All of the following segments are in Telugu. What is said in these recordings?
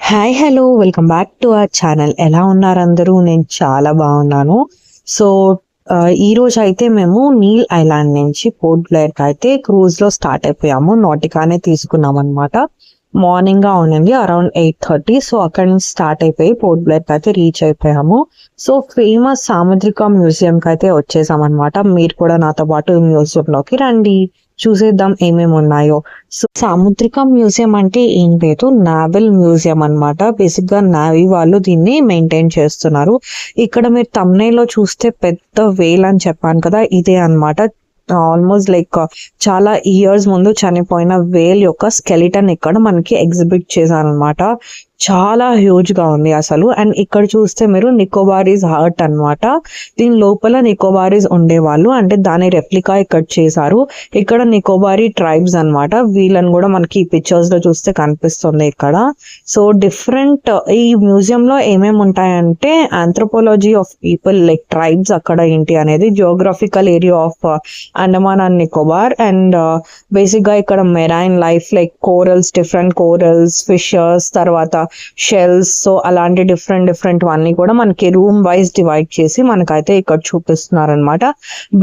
Hi hello welcome back to our channel. ఎలా ఉన్నారు అందరూ? నేను చాలా బాగున్నాను. సో ఈ రోజు అయితే మేము నీల్ ఐలాండ్ నుంచి పోర్ట్ బ్లెయిర్కి అయితే క్రూజ్లో స్టార్ట్ అయిపోయాము. నాటికానే తీసుకున్నాం అనమాట. మార్నింగ్ గా ఉండింది అరౌండ్ 8:30. సో అక్కడి నుంచి స్టార్ట్ అయిపోయి పోర్ట్ బ్లెయిర్కి అయితే రీచ్ అయిపోయాము. సో ఫేమస్ సాముద్రిక మ్యూజియంకి అయితే వచ్చేసాం అనమాట. మీరు కూడా నాతో పాటు మ్యూజియంలోకి రండి, చూసేద్దాం ఏమేమి ఉన్నాయో. సో సాముద్రిక మ్యూజియం అంటే ఏం లేదు, నావల్ మ్యూజియం అన్నమాట. బేసిక్ గా నావీ వాళ్ళు దీన్ని మెయింటైన్ చేస్తున్నారు. ఇక్కడ మీరు thumbnail లో చూస్తే పెద్ద వేల్ అని చెప్పాను కదా, ఇదే అన్నమాట. ఆల్మోస్ట్ లైక్ చాలా ఇయర్స్ ముందు చనిపోయిన వేల్ యొక్క స్కెలిటన్ ఇక్కడ మనకి ఎగ్జిబిట్ చేశారనమాట. చాలా హ్యూజ్ గా ఉంది అసలు. అండ్ ఇక్కడ చూస్తే మీరు నికోబారీస్ హర్ట్ అన్నమాట. దీని లోపల నికోబారీస్ ఉండేవాళ్ళు, అంటే దాని రెప్లికా ఇక్కడ చేశారు. ఇక్కడ నికోబారీ ట్రైబ్స్ అన్నమాట. వీళ్ళని కూడా మనకి ఈ పిక్చర్స్ లో చూస్తే కనిపిస్తుంది ఇక్కడ. సో డిఫరెంట్ ఈ మ్యూజియం లో ఏమేమి ఉంటాయంటే anthropology of people, like tribes అక్కడ ఏంటి అనేది, geographical area of Andaman and Nicobar, and basic గా ఇక్కడ marine life like corals, different corals, fishers, తర్వాత షెల్స్. సో అలాంటి డిఫరెంట్ అన్ని కూడా మనకి రూమ్ వైజ్ డివైడ్ చేసి మనకైతే ఇక్కడ చూపిస్తున్నారు అనమాట.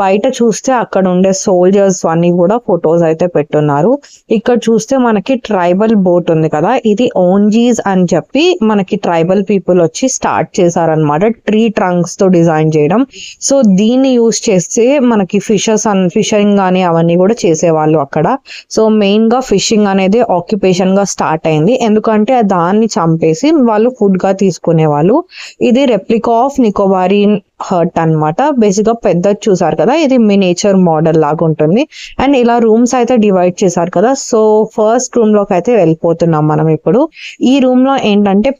బయట చూస్తే అక్కడ ఉండే సోల్జర్స్ అన్ని కూడా ఫొటోస్ అయితే పెట్టున్నారు. ఇక్కడ చూస్తే మనకి ట్రైబల్ బోట్ ఉంది కదా, ఇది ఓంజీస్ అని చెప్పి మనకి ట్రైబల్ పీపుల్ వచ్చి స్టార్ట్ చేశారనమాట, ట్రీ ట్రంక్స్ తో డిజైన్ చేయడం. సో దీన్ని యూజ్ చేస్తే మనకి ఫిషింగ్ కానీ అవన్నీ కూడా చేసేవాళ్ళు అక్కడ. సో మెయిన్ గా ఫిషింగ్ అనేది ఆక్యుపేషన్ గా స్టార్ట్ అయింది, ఎందుకంటే దాన్ని చంపేసి వాళ్ళు ఫుడ్ గా తీసుకునే వాళ్ళు. ఇది రెప్లికా ఆఫ్ నికోబారీ హర్ట్ అన్నమాట. బేసిక్ గా పెద్ద చూసారు కదా, ఇది మినియేచర్ మోడల్ లాగా ఉంటుంది. అండ్ ఇలా రూమ్స్ అయితే డివైడ్ చేశారు కదా. సో ఫస్ట్ రూమ్ లోకి అయితే వెళ్ళిపోతున్నాం మనం ఇప్పుడు. ఈ రూమ్ లో ఏంటంటే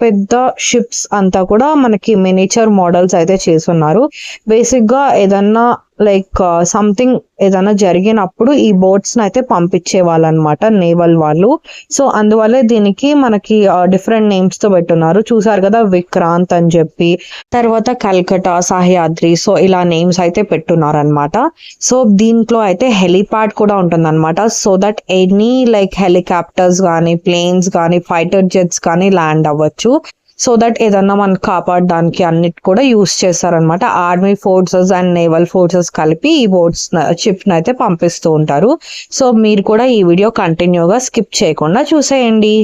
పెద్ద షిప్స్ అంతా కూడా మనకి మినియేచర్ మోడల్స్ అయితే చేస్తున్నారు. బేసిక్ గా ఏదన్నా లైక్ సంథింగ్ ఏదైనా జరిగినప్పుడు ఈ బోట్స్ అయితే పంపించే వాళ్ళు అనమాట, నేవల్ వాళ్ళు. సో అందువల్లే దీనికి మనకి డిఫరెంట్ నేమ్స్ తో పెట్టున్నారు. చూసారు కదా, విక్రాంత్ అని చెప్పి, తర్వాత కల్కటా, సహ్యాద్రి, సో ఇలా నేమ్స్ అయితే పెట్టున్నారు అనమాట. సో దీంట్లో అయితే హెలిప్యాడ్ కూడా ఉంటుంది అనమాట. So that any like helicopters కానీ, ప్లేన్స్ కానీ, ఫైటర్ జెట్స్ కానీ ల్యాండ్ అవ్వచ్చు. సో దట్ ఏదన్నా మనం కాపాడడానికి అన్నిటి కూడా యూస్ చేస్తారనమాట. Army forces and naval forces కలిపి ఈ బోట్స్ షిప్ అయితే పంపిస్తూ ఉంటారు. సో మీరు కూడా ఈ వీడియో కంటిన్యూగా స్కిప్ చేయకుండా చూసేయండి.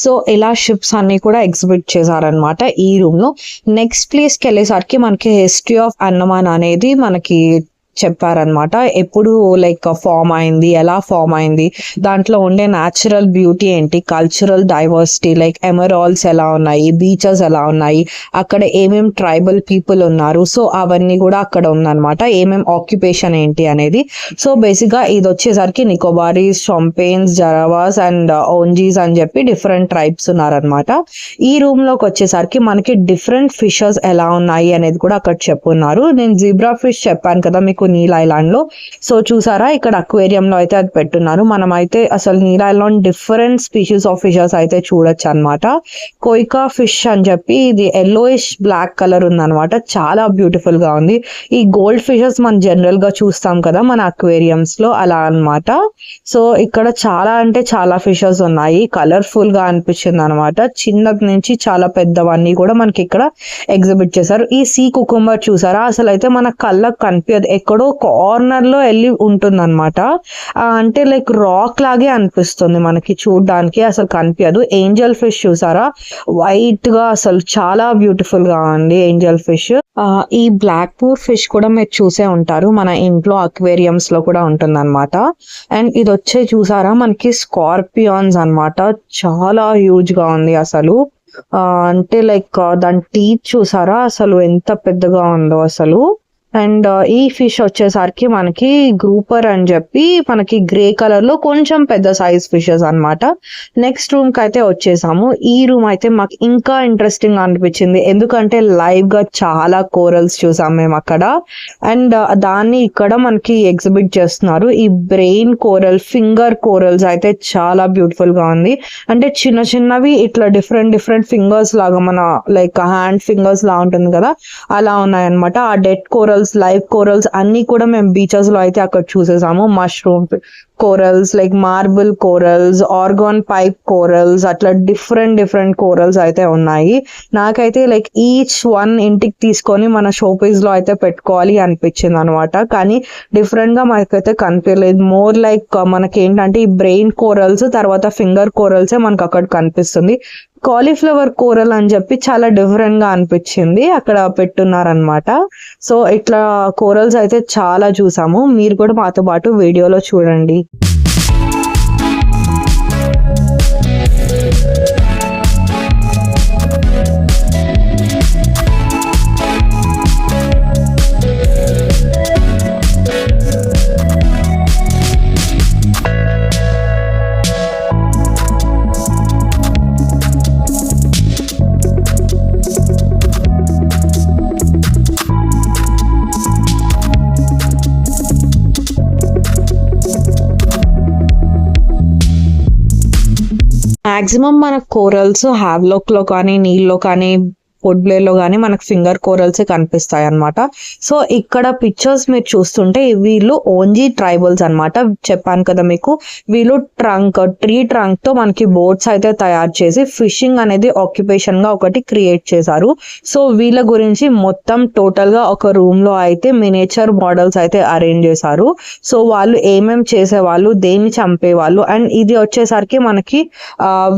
సో ఇలా షిప్స్ అన్ని కూడా ఎగ్జిబిట్ చేశారనమాట ఈ రూమ్ లో. నెక్స్ట్ ప్లేస్ కి వెళ్ళేసరికి మనకి హిస్టరీ ఆఫ్ అండమాన్ అనేది మనకి చెప్పారనమాట. ఎప్పుడు లైక్ ఫామ్ అయింది, ఎలా ఫామ్ అయింది, దాంట్లో ఉండే న్యాచురల్ బ్యూటీ ఏంటి, కల్చరల్ డైవర్సిటీ లైక్ ఎమరాల్డ్స్ ఎలా ఉన్నాయి, బీచెస్ ఎలా ఉన్నాయి, అక్కడ ఏమేం ట్రైబల్ పీపుల్ ఉన్నారు, సో అవన్నీ కూడా అక్కడ ఉందన్నమాట. ఏమేం ఆక్యుపేషన్ ఏంటి అనేది. సో బేసిక్ గా ఇది వచ్చేసరికి నికోబారీస్, షాంపేన్స్, జరావాస్ అండ్ ఓంజీస్ అని చెప్పి డిఫరెంట్ ట్రైబ్స్ ఉన్నారనమాట. ఈ రూమ్ లోకి వచ్చేసరికి మనకి డిఫరెంట్ ఫిషెస్ ఎలా ఉన్నాయి అనేది కూడా అక్కడ చెప్పున్నారు. నేను జీబ్రా ఫిష్ చెప్పాను కదా మీకు నీల్ ఐలాండ్ లో. సో చూసారా, ఇక్కడ అక్వేరియం లో అయితే అది పెట్టున్నారు. మనం అయితే అసలు Neil Island different species of fishes అయితే చూడొచ్చు అనమాట. కోయికా ఫిష్ అని చెప్పి ఇది ఎల్లోయిష్ బ్లాక్ కలర్ ఉందన్నమాట, చాలా బ్యూటిఫుల్ గా ఉంది. ఈ గోల్డ్ ఫిషెస్ మనం జనరల్ గా చూస్తాం కదా మన అక్వేరియంస్ లో, అలా అన్నమాట. సో ఇక్కడ చాలా అంటే చాలా ఫిషెస్ ఉన్నాయి, కలర్ఫుల్ గా అనిపించింది అనమాట. చిన్నది నుంచి చాలా పెద్దవన్నీ కూడా మనకి ఇక్కడ ఎగ్జిబిట్ చేశారు. ఈ సీ కుకుంబర్ చూసారా, అసలు అయితే మన కళ్ళకు కనిపించదు, ఎక్కడో కార్నర్ లో వెళ్ళి ఉంటుంది అనమాట. అంటే లైక్ రాక్ లాగే అనిపిస్తుంది మనకి చూడడానికి, అసలు కనిపించదు. ఏంజల్ ఫిష్ చూసారా, వైట్ గా అసలు చాలా బ్యూటిఫుల్ గా ఉంది ఏంజల్ ఫిష్. ఈ బ్లాక్ పూర్ ఫిష్ కూడా మీరు చూసే ఉంటారు, మన ఇంట్లో అక్వేరియంస్ లో కూడా ఉంటుంది అనమాట. అండ్ ఇది వచ్చే చూసారా మనకి స్కార్పియాన్స్ అన్నమాట, చాలా హ్యూజ్ గా ఉంది అసలు. అంటే లైక్ దాని టీత్ చూసారా అసలు ఎంత పెద్దగా ఉందో అసలు. అండ్ ఈ ఫిష్ వచ్చేసరికి మనకి గ్రూపర్ అని చెప్పి మనకి గ్రే కలర్ లో కొంచెం పెద్ద సైజ్ ఫిషెస్ అన్నమాట. నెక్స్ట్ రూమ్ కి అయితే వచ్చేసాము. ఈ రూమ్ అయితే మాకు ఇంకా ఇంట్రెస్టింగ్ అనిపించింది, ఎందుకంటే లైవ్ గా చాలా కోరల్స్ చూసాం మేము అక్కడ. అండ్ దాన్ని ఇక్కడ మనకి ఎగ్జిబిట్ చేస్తున్నారు. ఈ బ్రెయిన్ కోరల్, ఫింగర్ కోరల్స్ అయితే చాలా బ్యూటిఫుల్ గా ఉంది. అంటే చిన్న చిన్నవి ఇట్లా డిఫరెంట్ డిఫరెంట్ ఫింగర్స్ లాగా, మన లైక్ హ్యాండ్ ఫింగర్స్ లా ఉంటుంది కదా, అలా ఉన్నాయన్నమాట. ఆ డెడ్ కోరల్స్, లైవ్ కోరల్స్ అన్ని కూడా మేము బీచెస్ లో అయితే అక్కడ చూసేసాము. Mushroom corals, like marble corals, organ pipe corals, అట్లా డిఫరెంట్ డిఫరెంట్ కోరల్స్ అయితే ఉన్నాయి. నాకైతే లైక్ ఈచ్ వన్ ఇంటికి తీసుకొని మన షోపీస్ లో అయితే పెట్టుకోవాలి అనిపించింది అనమాట. కానీ డిఫరెంట్ గా మనకైతే కనిపించలేదు. మోర్ లైక్ మనకి ఏంటంటే ఈ బ్రెయిన్ కోరల్స్ తర్వాత ఫింగర్ కోరల్సే మనకు అక్కడ కనిపిస్తుంది. కాలీఫ్లవర్ కోరల్ అని చెప్పి చాలా డిఫరెంట్ గా అనిపించింది అక్కడ పెట్టున్నారనమాట. సో ఇట్లా కోరల్స్ అయితే చాలా చూసాము. మీరు కూడా మాతో పాటు వీడియోలో చూడండి. మాక్సిమం మన కోరల్స్ హ్యావ్లాక్ లో కానీ, నీళ్ళలో కానీ, ఫుడ్ బ్లేర్ లో కానీ మనకు ఫింగర్ కోరల్సే కనిపిస్తాయి అనమాట. సో ఇక్కడ పిక్చర్స్ మీరు చూస్తుంటే వీళ్ళు ఓన్జీ ట్రైబల్స్ అనమాట. చెప్పాను కదా మీకు, వీళ్ళు ట్రీ ట్రంక్ తో మనకి బోట్స్ అయితే తయారు చేసి ఫిషింగ్ అనేది ఆక్యుపేషన్ గా ఒకటి క్రియేట్ చేశారు. సో వీళ్ళ గురించి మొత్తం టోటల్ గా ఒక రూమ్ లో అయితే మినేచర్ మోడల్స్ అయితే అరేంజ్ చేశారు. సో వాళ్ళు ఏమేం చేసేవాళ్ళు, దేన్ని చంపేవాళ్ళు, అండ్ ఇది వచ్చేసరికి మనకి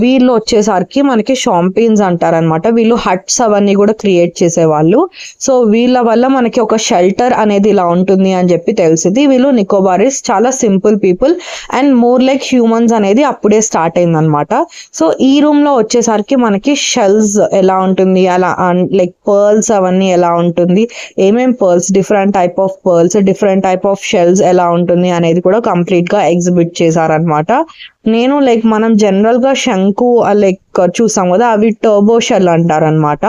వీళ్ళు వచ్చేసరికి మనకి షాంపిన్స్ అంటారనమాట. వీళ్ళు హట్స్ అవన్నీ కూడా క్రియేట్ చేసేవాళ్ళు. సో వీళ్ళ వల్ల మనకి ఒక షెల్టర్ అనేది ఇలా ఉంటుంది అని చెప్పి తెలిసింది. వీళ్ళు నికోబారీస్, చాలా simple people and more like humans అనేది అప్పుడే స్టార్ట్ అయింది అనమాట. సో ఈ రూమ్ లో వచ్చేసరికి మనకి షెల్స్ ఎలా ఉంటుంది, అలా లైక్ పర్ల్స్ అవన్నీ ఎలా ఉంటుంది, ఏమేం pearls, different type of pearls, different type of shells ఎలా ఉంటుంది అనేది కూడా కంప్లీట్ గా ఎగ్జిబిట్ చేశారనమాట. నేను లైక్ మనం జనరల్ గా శంకు లైక్ చూసాం కదా, అవి టర్బో షెల్ అంటారనమాట.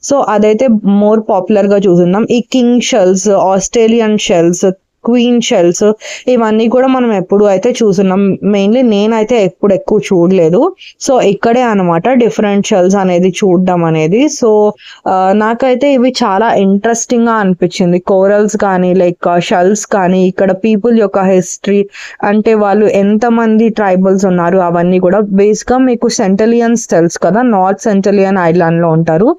సో అదైతే మోర్ పాపులర్ గా చూస్తున్నాం. ఈ king shells, Australian shells, queen shells, ఇవన్నీ కూడా మనం ఎప్పుడు అయితే చూస్తున్నాం. మెయిన్లీ నేనైతే ఎప్పుడు ఎక్కువ చూడలేదు. సో ఇక్కడే అనమాట డిఫరెంట్ షెల్స్ అనేది చూడడం అనేది. సో నాకైతే ఇవి చాలా ఇంట్రెస్టింగ్ గా అనిపించింది. కోరల్స్ కానీ, లైక్ షెల్స్ కానీ, ఇక్కడ పీపుల్ యొక్క హిస్టరీ, అంటే వాళ్ళు ఎంతమంది ట్రైబల్స్ ఉన్నారు అవన్నీ కూడా. బేస్ గా మీకు సెంటలియన్స్ తెలుసు కదా, నార్త్ సెంటలియన్ ఐలాండ్ లో ఉంటారు.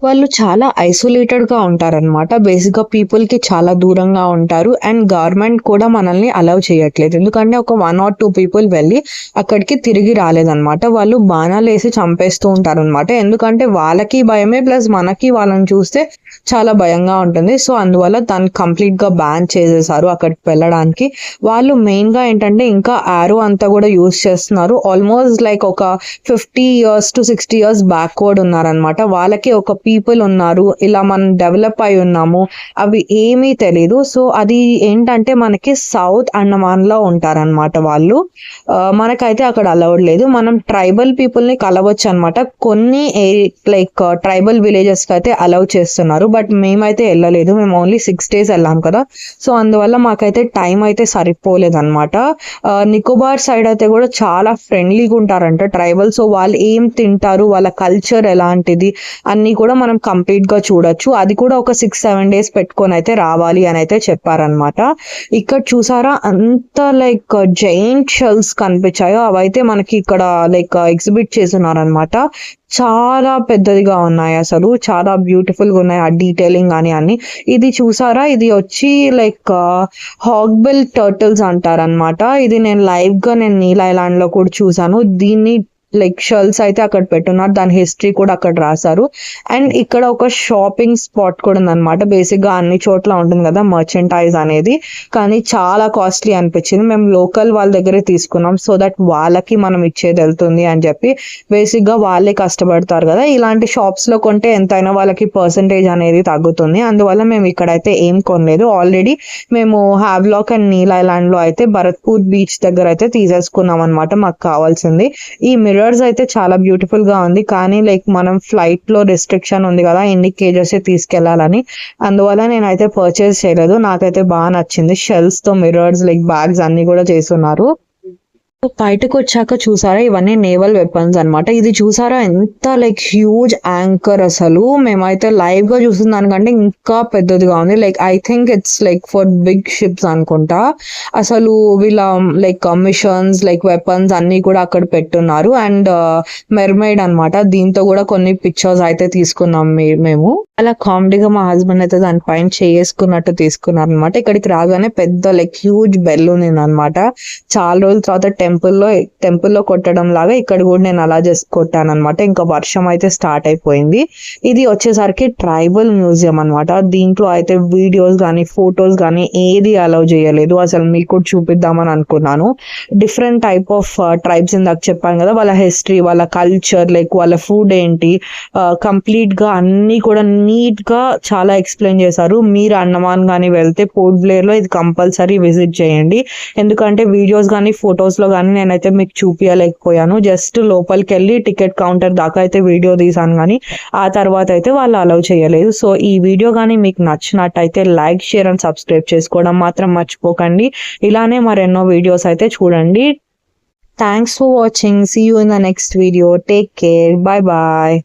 వాళ్ళు చాలా ఐసోలేటెడ్ గా ఉంటారనమాట. బేసిక్ గా పీపుల్ కి చాలా దూరంగా ఉంటారు. అండ్ గవర్నమెంట్ కూడా మనల్ని అలౌ చేయట్లేదు, ఎందుకంటే ఒక 1 or 2 పీపుల్ వెళ్ళి అక్కడికి తిరిగి రాలేదన్నమాట. వాళ్ళు బాణాలు వేసి చంపేస్తూ ఉంటారు అనమాట. ఎందుకంటే వాళ్ళకి భయమే, ప్లస్ మనకి వాళ్ళని చూస్తే చాలా భయంగా ఉంటుంది. సో అందువల్ల దాన్ని కంప్లీట్ గా బ్యాన్ చేసేసారు అక్కడికి వెళ్ళడానికి. వాళ్ళు మెయిన్ గా ఏంటంటే ఇంకా ఆరో అంతా కూడా యూజ్ చేస్తున్నారు. ఆల్మోస్ట్ లైక్ ఒక 50 years to 60 years బ్యాక్వర్డ్ ఉన్నారనమాట. వాళ్ళకి ఒక పీపుల్ ఉన్నారు, ఇలా మనం డెవలప్ అయి ఉన్నాము, అవి ఏమీ తెలీదు. సో అది ఏంటంటే మనకి సౌత్ అండమాన్ లో ఉంటారనమాట వాళ్ళు. మనకైతే అక్కడ అలౌడ్ లేదు. మనం ట్రైబల్ పీపుల్ ని కలవచ్చు అనమాట. కొన్ని లైక్ ట్రైబల్ విలేజెస్ కి అయితే అలౌ చేస్తున్నారు, బట్ మేమైతే వెళ్ళలేదు. మేము ఓన్లీ 6 days వెళ్ళాం కదా. సో అందువల్ల మాకైతే టైం అయితే సరిపోలేదు అనమాట. నికోబార్ సైడ్ అయితే కూడా చాలా ఫ్రెండ్లీగా ఉంటారంట ట్రైబల్. సో వాళ్ళు ఏం తింటారు, వాళ్ళ కల్చర్ ఎలాంటిది అన్ని కూడా మనం కంప్లీట్ గా చూడొచ్చు. అది కూడా ఒక 6-7 days పెట్టుకొని అయితే రావాలి అని అయితే చెప్పారనమాట. ఇక్కడ చూసారా అంత లైక్ జైంట్ షెల్స్ కనిపించాయో, అవైతే మనకి ఇక్కడ లైక్ ఎగ్జిబిట్ చేస్తున్నారనమాట. చాలా పెద్దదిగా ఉన్నాయి, అసలు చాలా బ్యూటిఫుల్ గా ఉన్నాయి. ఆ డీటెయిలింగ్ కానీ అన్ని. ఇది చూసారా, ఇది వచ్చి లైక్ హాగ్బిల్ టర్టిల్స్ అంటారనమాట. ఇది నేను లైవ్ గా నీల్ ఐలాండ్ లో కూడా చూసాను. దీన్ని లైక్ షెల్స్ అయితే అక్కడ పెట్టున్నారు, దాని హిస్టరీ కూడా అక్కడ రాశారు. అండ్ ఇక్కడ ఒక షాపింగ్ స్పాట్ కూడా ఉందన్నమాట. బేసిక్ గా అన్ని చోట్ల ఉంటుంది కదా మర్చెంటైజ్ అనేది, కానీ చాలా కాస్ట్లీ అనిపించింది. మేము లోకల్ వాళ్ళ దగ్గరే తీసుకున్నాం, సో దట్ వాళ్ళకి మనం ఇచ్చేది వెళ్తుంది అని చెప్పి. బేసిక్ గా వాళ్ళే కష్టపడతారు కదా, ఇలాంటి షాప్స్ లో కొంటే ఎంతైనా వాళ్ళకి పర్సంటేజ్ అనేది తగ్గుతుంది. అందువల్ల మేము ఇక్కడైతే ఏం కొనలేదు. ఆల్రెడీ మేము హ్యావ్లాక్ అండ్ నీల్ ఐలాండ్ లో అయితే భరత్పూర్ బీచ్ దగ్గర అయితే తీసేసుకున్నాం అనమాట మాకు కావాల్సింది. ఈ మిర్రర్స్ అయితే చాలా బ్యూటిఫుల్ గా ఉంది, కానీ లైక్ మనం ఫ్లైట్ లో రెస్ట్రిక్షన్ ఉంది కదా ఎన్ని కేజెస్ తీసుకెళ్లాలని, అందువల్ల నేనైతే పర్చేస్ చేయలేదు. నాకైతే బాగా నచ్చింది. షెల్స్ తో మిర్రర్స్ లైక్ బ్యాగ్స్ అన్ని కూడా చేస్తున్నారు. బయటకు వచ్చాక చూసారా, ఇవన్నీ నేవల్ వెపన్స్ అన్నమాట. ఇది చూసారా ఎంత లైక్ హ్యూజ్ యాంకర్, అసలు మేమైతే లైవ్ గా చూసిన దానికంటే ఇంకా పెద్దదిగా ఉంది. Like I think it's like for big ships అనుకుంటా. అసలు వీళ్ళ లైక్ మిషన్స్ లైక్ వెపన్స్ అన్ని కూడా అక్కడ పెట్టున్నారు. అండ్ మెర్మైడ్ అన్నమాట, దీంతో కూడా కొన్ని పిక్చర్స్ అయితే తీసుకున్నాం మేము. అలా కామెడీగా మా హస్బెండ్ అయితే దానిపైన చేసుకున్నట్టు తీసుకున్నారు అనమాట. ఇక్కడికి రాగానే పెద్ద లైక్ హ్యూజ్ బెల్ ఉంది అనమాట. చాలా రోజుల తర్వాత టెంపుల్లో కొట్టడం లాగా ఇక్కడ కూడా నేను అలా చేసి కొట్టాను అనమాట. ఇంకా వర్షం అయితే స్టార్ట్ అయిపోయింది. ఇది వచ్చేసరికి ట్రైబల్ మ్యూజియం అనమాట. దీంట్లో అయితే వీడియోస్ కానీ ఫొటోస్ కానీ ఏది అలౌ చేయలేదు. అసలు మీకు కూడా చూపిద్దామని అనుకున్నాను. డిఫరెంట్ టైప్ ఆఫ్ ట్రైబ్స్ ఇందాక చెప్పాను కదా, వాళ్ళ హిస్టరీ, వాళ్ళ కల్చర్, లైక్ వాళ్ళ ఫుడ్ ఏంటి, కంప్లీట్ గా అన్ని కూడా నీట్ గా చాలా ఎక్స్ప్లెయిన్ చేశారు. మీరు అండమాన్ కానీ వెళ్తే పోర్ట్ బ్లేర్ లో ఇది కంపల్సరీ విజిట్ చేయండి. ఎందుకంటే వీడియోస్ కానీ ఫొటోస్ లో కానీ నేనైతే మీకు చూపించలేకపోయాను. జస్ట్ లోపలికి వెళ్ళి టికెట్ కౌంటర్ దాకా అయితే వీడియో తీసాను, కానీ ఆ తర్వాత అయితే వాళ్ళు అలౌ చేయలేదు. సో ఈ వీడియో కానీ మీకు నచ్చినట్టయితే లైక్, షేర్ అండ్ సబ్స్క్రైబ్ చేసుకోవడం మాత్రం మర్చిపోకండి. ఇలానే మరెన్నో వీడియోస్ అయితే చూడండి. Thanks for watching. See you in the next video. Take care. Bye bye.